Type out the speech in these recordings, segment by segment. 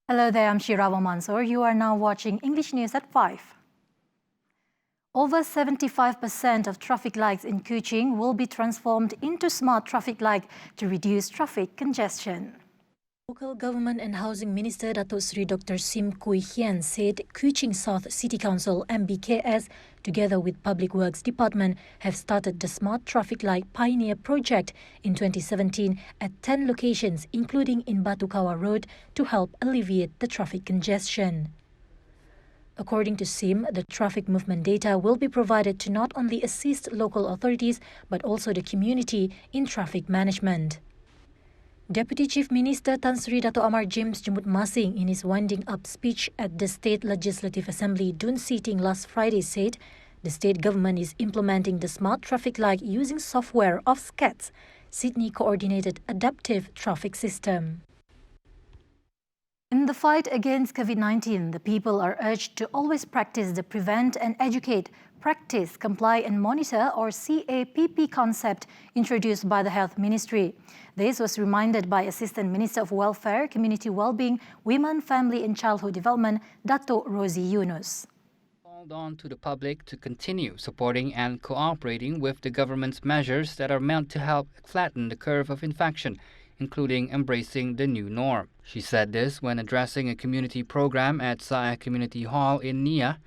Hello there, I'm Shirawa Mansoor. You are now watching English News at 5. Over 75% of traffic lights in Kuching will be transformed into smart traffic light to reduce traffic congestion. Local Government and Housing Minister Datuk Seri Dr. Sim Kui Hian said Kuching South City Council MBKS, together with Public Works Department, have started the Smart Traffic Light Pioneer Project in 2017 at 10 locations, including in Batukawa Road, to help alleviate the traffic congestion. According to Sim, the traffic movement data will be provided to not only assist local authorities but also the community in traffic management. Deputy Chief Minister Tan Sri Dato Amar James Jumut Masing, in his winding-up speech at the State Legislative Assembly Dun sitting last Friday, said the state government is implementing the smart traffic light using software of SCATS, Sydney Coordinated Adaptive Traffic System. In the fight against COVID-19, the people are urged to always practice the prevent and educate, practice, comply and monitor or CAPP concept introduced by the Health Ministry. This was reminded by Assistant Minister of Welfare, Community Wellbeing, Women, Family and Childhood Development, Dato Rosie Yunus. Called on to the public to continue supporting and cooperating with the government's measures that are meant to help flatten the curve of infection, including embracing the new norm. She said this when addressing a community program at Saya Community Hall in Nia,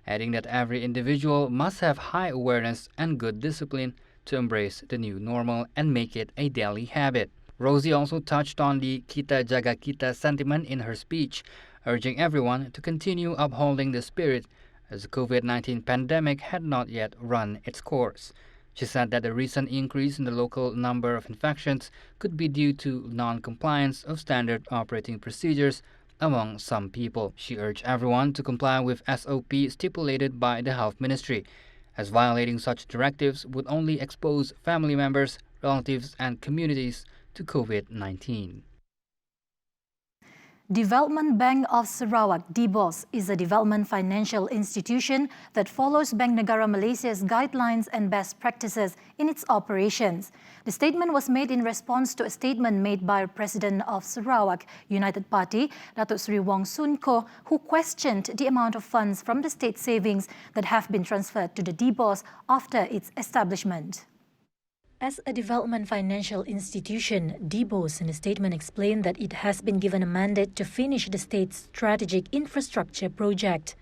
adding that every individual must have high awareness and good discipline to embrace the new normal and make it a daily habit. Rosie also touched on the Kita Jaga Kita sentiment in her speech, urging everyone to continue upholding the spirit as the COVID-19 pandemic had not yet run its course. She said that the recent increase in the local number of infections could be due to non-compliance of standard operating procedures among some people. She urged everyone to comply with SOP stipulated by the Health Ministry, as violating such directives would only expose family members, relatives and communities to COVID-19. Development Bank of Sarawak, DBOS, is a development financial institution that follows Bank Negara Malaysia's guidelines and best practices in its operations. The statement was made in response to a statement made by President of Sarawak United Party, Datuk Seri Wong Soon Koh, who questioned the amount of funds from the state savings that have been transferred to the DBOS after its establishment. As a development financial institution, DBOS in a statement explained that it has been given a mandate to finish the state's strategic infrastructure project.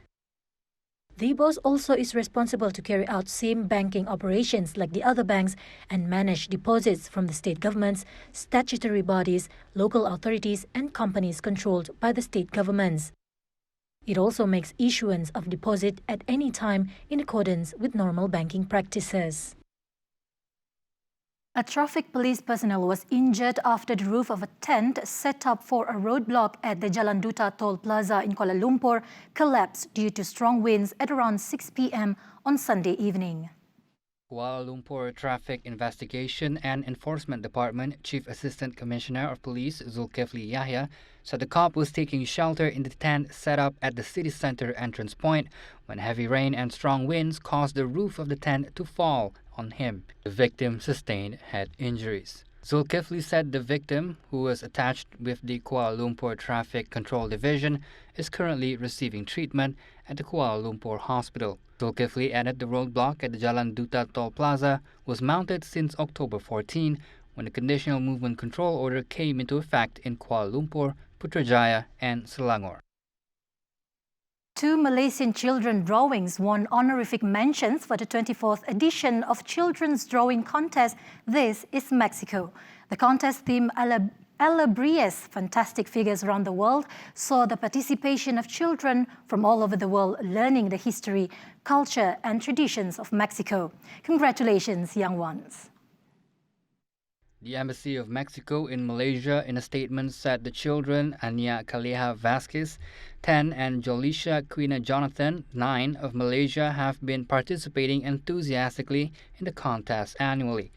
DBOS also is responsible to carry out same banking operations like the other banks and manage deposits from the state governments, statutory bodies, local authorities and companies controlled by the state governments. It also makes issuance of deposit at any time in accordance with normal banking practices. A traffic police personnel was injured after the roof of a tent set up for a roadblock at the Jalan Duta Toll Plaza in Kuala Lumpur collapsed due to strong winds at around 6 p.m. on Sunday evening. Kuala Lumpur Traffic Investigation and Enforcement Department Chief Assistant Commissioner of Police Zulkifli Yahya said the cop was taking shelter in the tent set up at the city centre entrance point when heavy rain and strong winds caused the roof of the tent to fall on him. The victim sustained head injuries. Zulkifli said the victim, who was attached with the Kuala Lumpur Traffic Control Division, is currently receiving treatment at the Kuala Lumpur Hospital. Zulkifli added the roadblock at the Jalan Duta Toll Plaza was mounted since October 14, when the Conditional Movement Control Order came into effect in Kuala Lumpur, Putrajaya and Selangor. 2 Malaysian children drawings won honorific mentions for the 24th edition of Children's Drawing Contest. This is Mexico. The contest theme Alabrias, Fantastic Figures Around the World, saw the participation of children from all over the world learning the history, culture and traditions of Mexico. Congratulations, young ones. The Embassy of Mexico in Malaysia, in a statement, said the children Ania Kaleha Vasquez, 10, and Jolisha Quina Jonathan, 9, of Malaysia have been participating enthusiastically in the contest annually.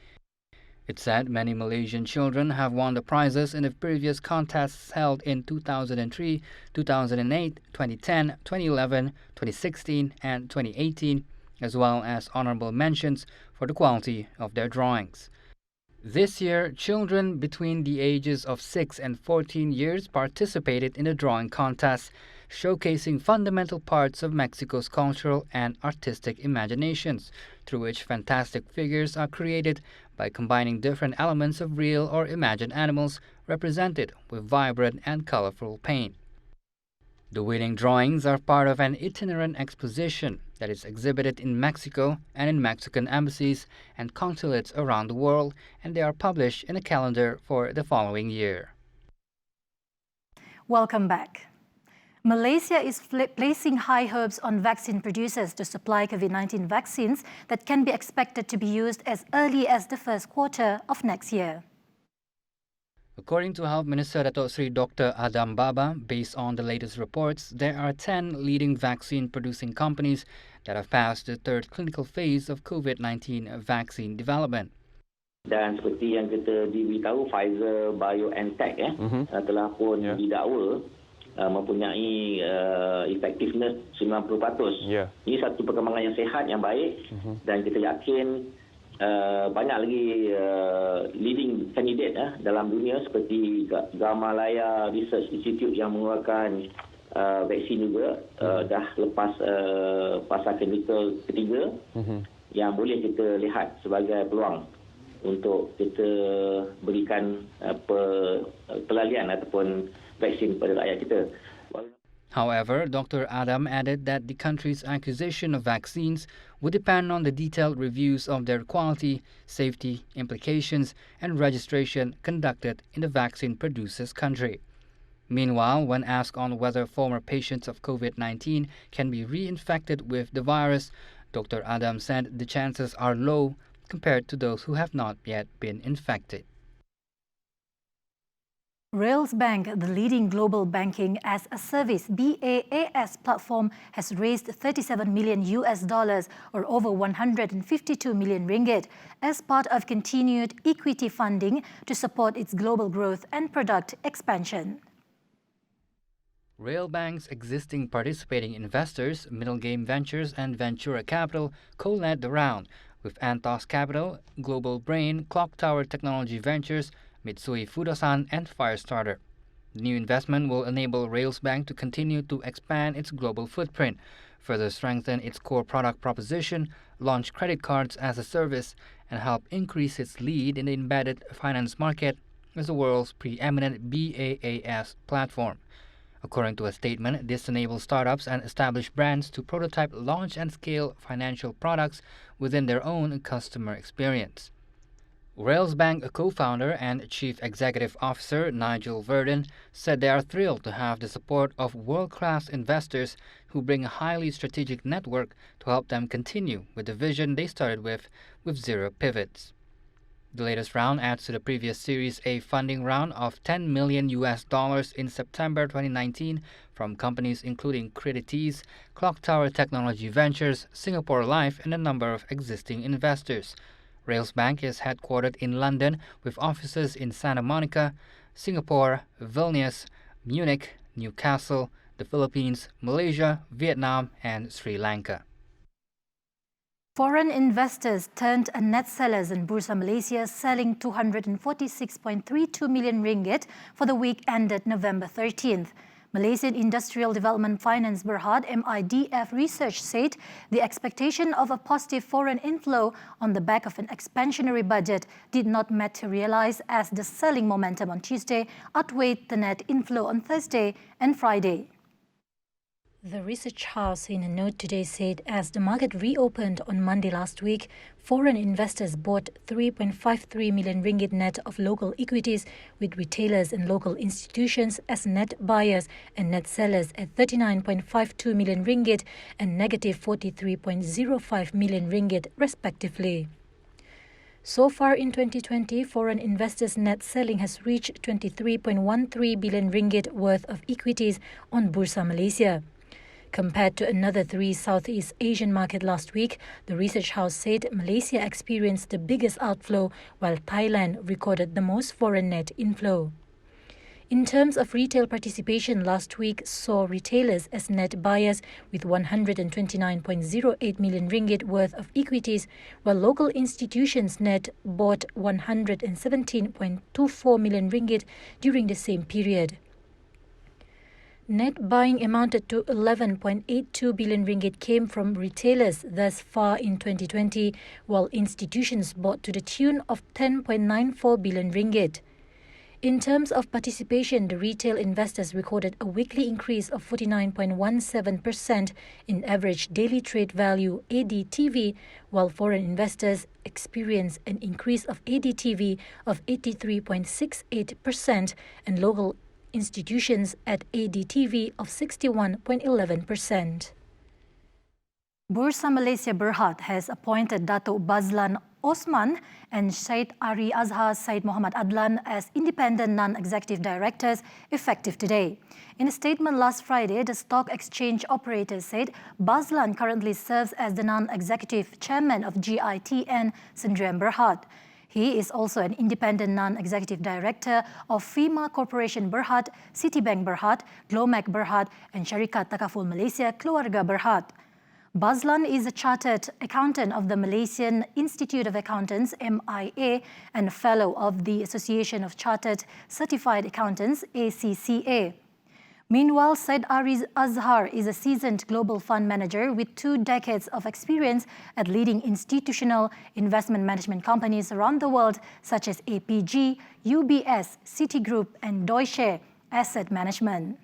It said many Malaysian children have won the prizes in the previous contests held in 2003, 2008, 2010, 2011, 2016, and 2018, as well as honorable mentions for the quality of their drawings. This year, children between the ages of 6 and 14 years participated in the drawing contest, showcasing fundamental parts of Mexico's cultural and artistic imaginations, through which fantastic figures are created by combining different elements of real or imagined animals represented with vibrant and colorful paint. The winning drawings are part of an itinerant exposition that is exhibited in Mexico and in Mexican embassies and consulates around the world, and they are published in a calendar for the following year. Welcome back. Malaysia is placing high hopes on vaccine producers to supply COVID-19 vaccines that can be expected to be used as early as the first quarter of next year. According to Health Minister Datuk Seri Dr. Adam Baba, based on the latest reports, there are 10 leading vaccine-producing companies that have passed the third clinical phase of COVID-19 vaccine development. Dan seperti yang kita diberitahu, Pfizer BioNTech telah pun didakwa mempunyai effectiveness 90%. Ini satu perkembangan yang sihat, yang baik, dan kita yakin banyak lagi leading candidate dalam dunia seperti Malaya Research Institute yang mengeluarkan vaksin juga dah lepas fasa klinikal ketiga yang boleh kita lihat sebagai peluang untuk kita berikan pelalian ataupun vaksin kepada rakyat kita. However, Dr. Adam added that the country's acquisition of vaccines would depend on the detailed reviews of their quality, safety, implications, and registration conducted in the vaccine producer's country. Meanwhile, when asked on whether former patients of COVID-19 can be reinfected with the virus, Dr. Adam said the chances are low compared to those who have not yet been infected. Rails Bank, the leading global banking as a service BaaS platform, has raised $37 million or over 152 million ringgit as part of continued equity funding to support its global growth and product expansion. Rail Bank's existing participating investors, Middle Game Ventures and Ventura Capital, co-led the round, with Antos Capital, Global Brain, Clock Tower Technology Ventures, Mitsui Fudosan, and Firestarter. The new investment will enable Rails Bank to continue to expand its global footprint, further strengthen its core product proposition, launch credit cards as a service, and help increase its lead in the embedded finance market as the world's preeminent BaaS platform. According to a statement, this enables startups and established brands to prototype, launch, and scale financial products within their own customer experience. Rails Bank co-founder and Chief Executive Officer Nigel Verdon said they are thrilled to have the support of world-class investors who bring a highly strategic network to help them continue with the vision they started with zero pivots. The latest round adds to the previous Series A funding round of $10 million in September 2019 from companies including Credites, Clock Tower Technology Ventures, Singapore Life, and a number of existing investors. Rails Bank is headquartered in London with offices in Santa Monica, Singapore, Vilnius, Munich, Newcastle, the Philippines, Malaysia, Vietnam, and Sri Lanka. Foreign investors turned net sellers in Bursa Malaysia, selling 246.32 million ringgit for the week ended November 13th. Malaysian Industrial Development Finance Berhad (MIDF) research said the expectation of a positive foreign inflow on the back of an expansionary budget did not materialize, as the selling momentum on Tuesday outweighed the net inflow on Thursday and Friday. The research house in a note today said as the market reopened on Monday last week, foreign investors bought 3.53 million ringgit net of local equities, with retailers and local institutions as net buyers and net sellers at 39.52 million ringgit and negative 43.05 million ringgit respectively. So far in 2020, foreign investors' net selling has reached 23.13 billion ringgit worth of equities on Bursa Malaysia. Compared to another three Southeast Asian markets last week, the research house said Malaysia experienced the biggest outflow, while Thailand recorded the most foreign net inflow. In terms of retail participation, last week saw retailers as net buyers with 129.08 million ringgit worth of equities, while local institutions net bought 117.24 million ringgit during the same period. Net buying amounted to 11.82 billion ringgit came from retailers thus far in 2020, while institutions bought to the tune of 10.94 billion ringgit. In terms of participation, the retail investors recorded a weekly increase of 49.17% in average daily trade value ADTV, while foreign investors experienced an increase of ADTV of 83.68% and local institutions at ADTV of 61.11%. BURSA Malaysia Berhad has appointed Datuk Bazlan Osman and Syed Ari Azhar Syed Muhammad Adlan as independent non-executive directors effective today. In a statement last Friday, the stock exchange operator said Bazlan currently serves as the non-executive chairman of GITN Sdn Berhad. He is also an independent non-executive director of FEMA Corporation Berhad, Citibank Berhad, Glomac Berhad and Syarikat Takaful Malaysia Keluarga Berhad. Bazlan is a chartered accountant of the Malaysian Institute of Accountants, MIA, and a fellow of the Association of Chartered Certified Accountants, ACCA. Meanwhile, Syed Ari Azhar is a seasoned global fund manager with 2 decades of experience at leading institutional investment management companies around the world, such as APG, UBS, Citigroup, and Deutsche Asset Management.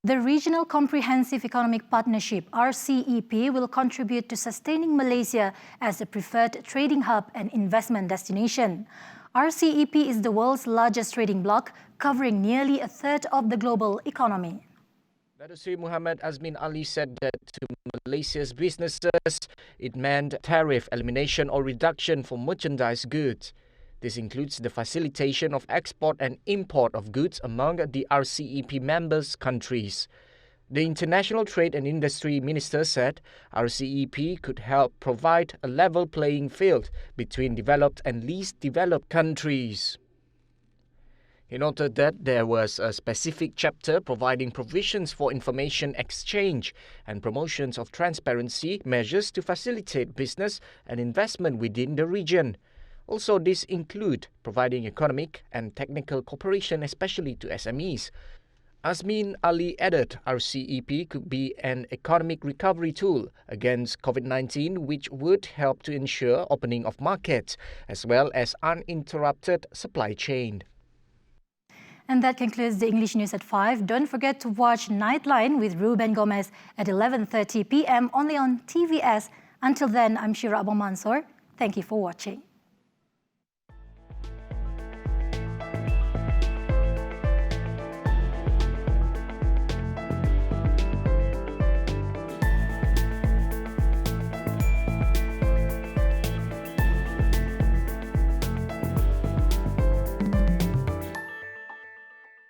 The Regional Comprehensive Economic Partnership, RCEP, will contribute to sustaining Malaysia as a preferred trading hub and investment destination. RCEP is the world's largest trading bloc, covering nearly a third of the global economy. Datuk Seri Muhammad Azmin Ali said that to Malaysia's businesses, it meant tariff elimination or reduction for merchandise goods. This includes the facilitation of export and import of goods among the RCEP members countries. The International Trade and Industry Minister said RCEP could help provide a level playing field between developed and least developed countries. He noted that there was a specific chapter providing provisions for information exchange and promotions of transparency measures to facilitate business and investment within the region. Also, these include providing economic and technical cooperation, especially to SMEs. Azmin Ali added RCEP could be an economic recovery tool against COVID-19, which would help to ensure opening of markets as well as uninterrupted supply chain. And that concludes the English News at 5. Don't forget to watch Nightline with Ruben Gomez at 11:30 p.m. only on TVS. Until then, I'm Shira Abang Mansoor. Thank you for watching.